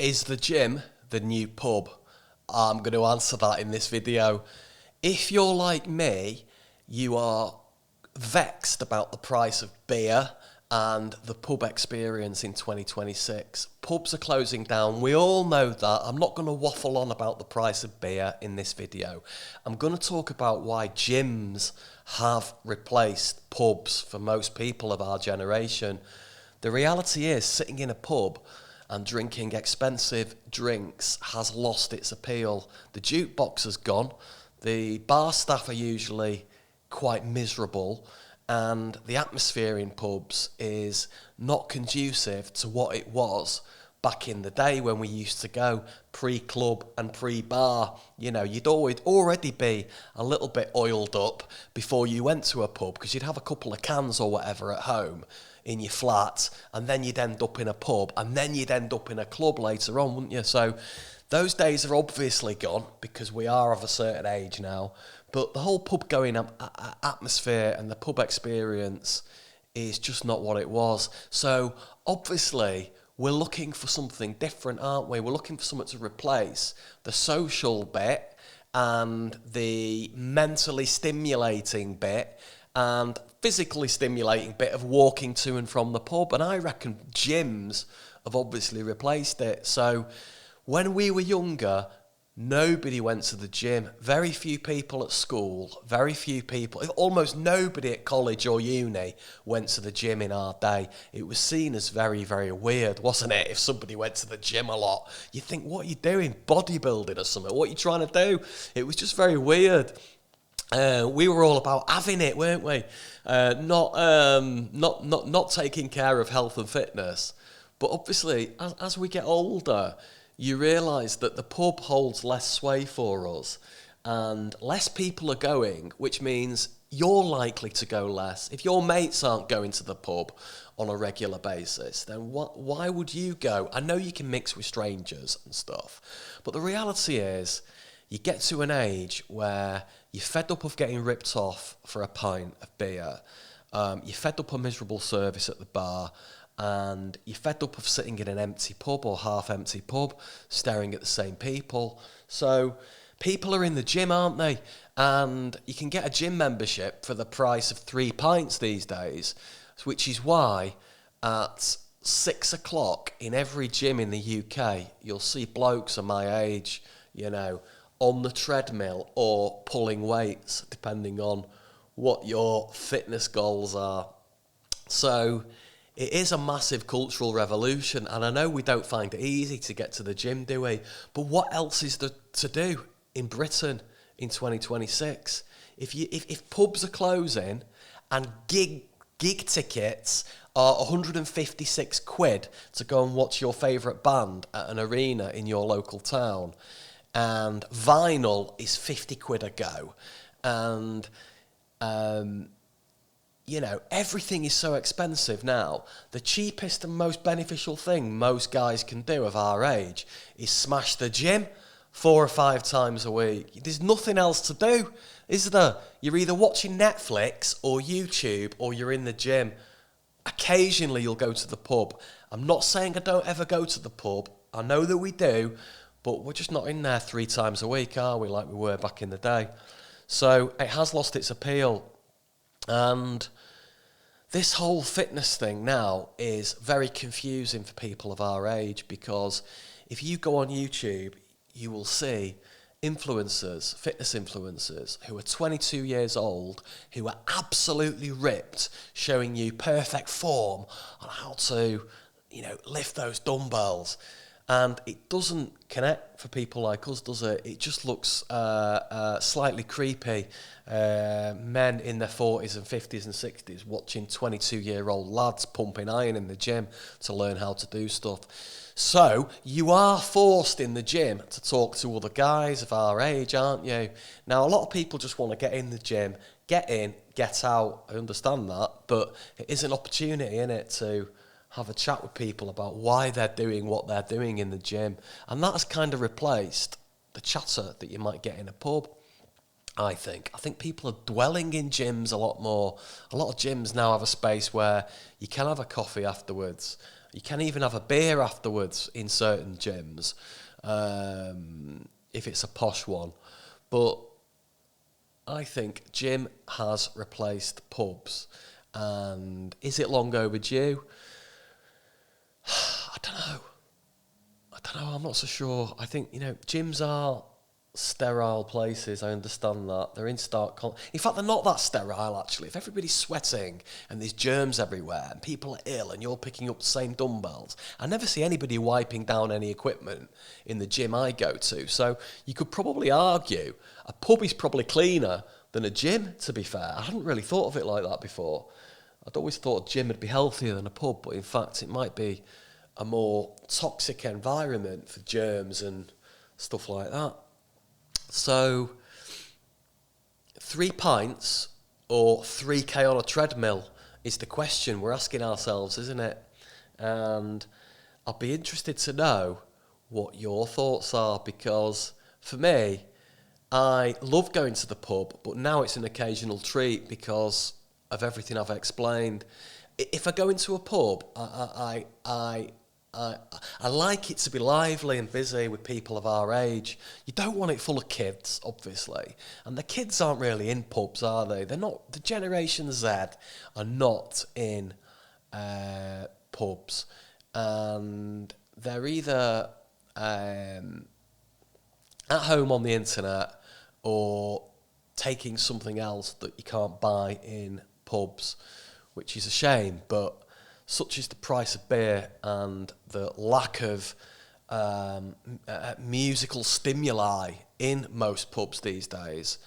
Is the gym the new pub? I'm going to answer that in this video. If you're like me, you are vexed about the price of beer and the pub experience in 2026. Pubs are closing down. We all know that. I'm not going to waffle on about the price of beer in this video. I'm going to talk about why gyms have replaced pubs for most people of our generation. The reality is, sitting in a pub and drinking expensive drinks has lost its appeal. The jukebox has gone. The bar staff are usually quite miserable, and the atmosphere in pubs is not conducive to what it was back in the day when we used to go pre-club and pre-bar. You know, you'd already be a little bit oiled up before you went to a pub, because you'd have a couple of cans or whatever at home in your flat, and then you'd end up in a pub, and then you'd end up in a club later on, wouldn't you? So those days are obviously gone, because we are of a certain age now. But the whole pub going atmosphere and the pub experience is just not what it was. So obviously we're looking for something different, aren't we? We're looking for something to replace the social bit and the mentally stimulating bit and physically stimulating bit of walking to and from the pub. And I reckon gyms have obviously replaced it. So when we were younger, nobody went to the gym. Very few people at school, very few people, almost nobody at college or uni went to the gym in our day. It was seen as very, very weird, wasn't it? If somebody went to the gym a lot, you think, what are you doing? Bodybuilding or something? What are you trying to do? It was just very weird. We were all about having it, weren't we? Not taking care of health and fitness. But obviously, as we get older, you realise that the pub holds less sway for us, and less people are going, which means you're likely to go less. If your mates aren't going to the pub on a regular basis, then why would you go? I know you can mix with strangers and stuff, but the reality is, you get to an age where you're fed up of getting ripped off for a pint of beer, you're fed up of miserable service at the bar, and you're fed up of sitting in an empty pub or half-empty pub, staring at the same people. So people are in the gym, aren't they? And you can get a gym membership for the price of 3 pints these days, which is why at 6 o'clock in every gym in the UK, you'll see blokes of my age, you know, on the treadmill or pulling weights, depending on what your fitness goals are. So it is a massive cultural revolution, and I know we don't find it easy to get to the gym, do we? But what else is there to do in Britain in 2026? If pubs are closing and gig tickets are 156 quid to go and watch your favourite band at an arena in your local town, and vinyl is 50 quid a go, and you know, everything is so expensive now. The cheapest and most beneficial thing most guys can do of our age is smash the gym 4 or 5 times a week. There's nothing else to do, is there? You're either watching Netflix or YouTube, or you're in the gym. Occasionally you'll go to the pub. I'm not saying I don't ever go to the pub. I know that we do, but we're just not in there 3 times a week, are we, like we were back in the day? So it has lost its appeal. And this whole fitness thing now is very confusing for people of our age, because if you go on YouTube, you will see influencers, fitness influencers, who are 22 years old, who are absolutely ripped, showing you perfect form on how to, you know, lift those dumbbells. And it doesn't connect for people like us, does it? It just looks slightly creepy. Men in their 40s and 50s and 60s watching 22-year-old lads pumping iron in the gym to learn how to do stuff. So you are forced in the gym to talk to other guys of our age, aren't you? Now, a lot of people just want to get in the gym, get in, get out. I understand that, but it is an opportunity, isn't it, to have a chat with people about why they're doing what they're doing in the gym. And that has kind of replaced the chatter that you might get in a pub, I think. I think people are dwelling in gyms a lot more. A lot of gyms now have a space where you can have a coffee afterwards You can even have a beer afterwards in certain gyms, if it's a posh one. But I think gym has replaced pubs. And is it long overdue? I don't know. I'm not so sure. I think, gyms are sterile places. I understand that. They're in stark in fact, they're not that sterile, actually. If everybody's sweating and there's germs everywhere and people are ill and you're picking up the same dumbbells, I never see anybody wiping down any equipment in the gym I go to. So you could probably argue a pub is probably cleaner than a gym, to be fair. I hadn't really thought of it like that before. I'd always thought a gym would be healthier than a pub, but in fact it might be a more toxic environment for germs and stuff like that. So 3 pints or 3K on a treadmill is the question we're asking ourselves, isn't it? And I'll be interested to know what your thoughts are, because for me, I love going to the pub, but now it's an occasional treat because of everything I've explained. If I go into a pub, I like it to be lively and busy with people of our age. You don't want it full of kids, obviously. And the kids aren't really in pubs, are they? They're not. The Generation Z are not in pubs. And they're either at home on the internet or taking something else that you can't buy in pubs, which is a shame, but such is the price of beer and the lack of musical stimuli in most pubs these days.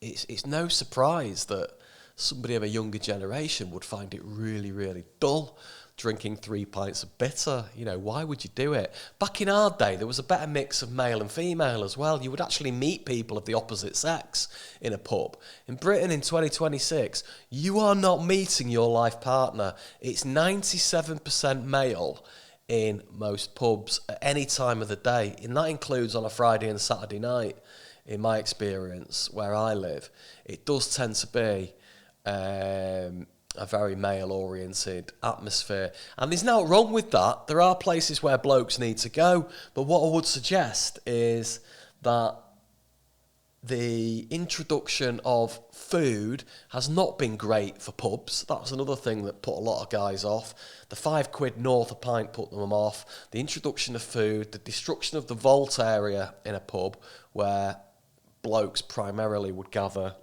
It's no surprise that somebody of a younger generation would find it really, really dull drinking 3 pints of bitter. Why would you do it? Back in our day, there was a better mix of male and female as well. You would actually meet people of the opposite sex in a pub. In Britain in 2026, you are not meeting your life partner. It's 97% male in most pubs at any time of the day. And that includes on a Friday and Saturday night, in my experience, where I live. It does tend to be a very male-oriented atmosphere. And there's nothing wrong with that. There are places where blokes need to go. But what I would suggest is that the introduction of food has not been great for pubs. That's another thing that put a lot of guys off. The £5 north a pint put them off. The introduction of food, the destruction of the vault area in a pub where blokes primarily would gather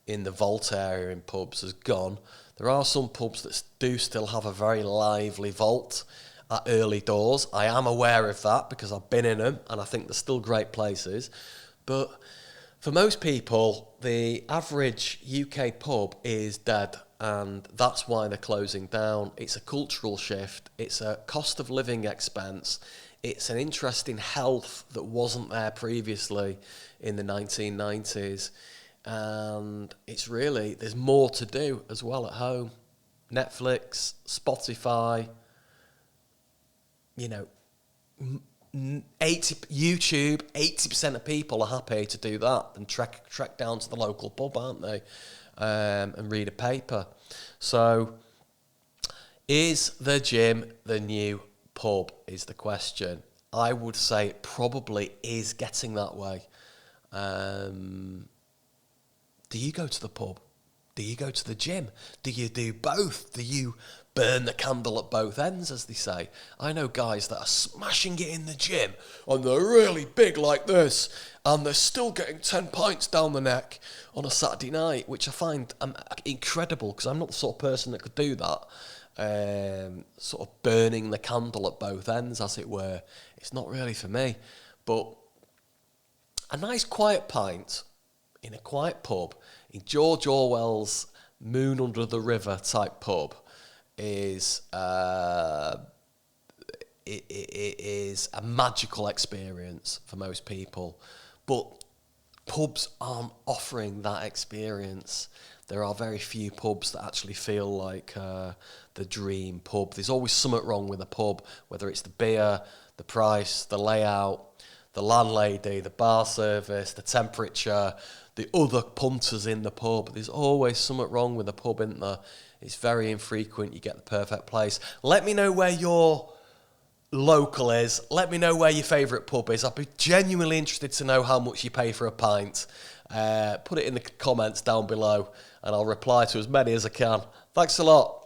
in the vault area in pubs has gone. There are some pubs that do still have a very lively vault at early doors. I am aware of that because I've been in them and I think they're still great places. But for most people, the average UK pub is dead, and that's why they're closing down. It's a cultural shift. It's a cost of living expense. It's an interest in health that wasn't there previously in the 1990s. And it's really, there's more to do as well at home. Netflix, Spotify, YouTube, 80% of people are happy to do that and trek down to the local pub, aren't they? And read a paper. So, is the gym the new pub, is the question. I would say it probably is getting that way. Do you go to the pub? Do you go to the gym? Do you do both? Do you burn the candle at both ends, as they say? I know guys that are smashing it in the gym and they're really big like this and they're still getting 10 pints down the neck on a Saturday night, which I find incredible because I'm not the sort of person that could do that. Sort of burning the candle at both ends, as it were. It's not really for me. But a nice quiet pint in a quiet pub, in George Orwell's Moon Under the River type pub, is it is a magical experience for most people. But pubs aren't offering that experience. There are very few pubs that actually feel like the dream pub. There's always something wrong with a pub, whether it's the beer, the price, the layout, the landlady, the bar service, the temperature, the other punters in the pub. There's always something wrong with a pub, isn't there? It's very infrequent you get the perfect place. Let me know where your local is. Let me know where your favourite pub is. I'd be genuinely interested to know how much you pay for a pint. Put it in the comments down below and I'll reply to as many as I can. Thanks a lot.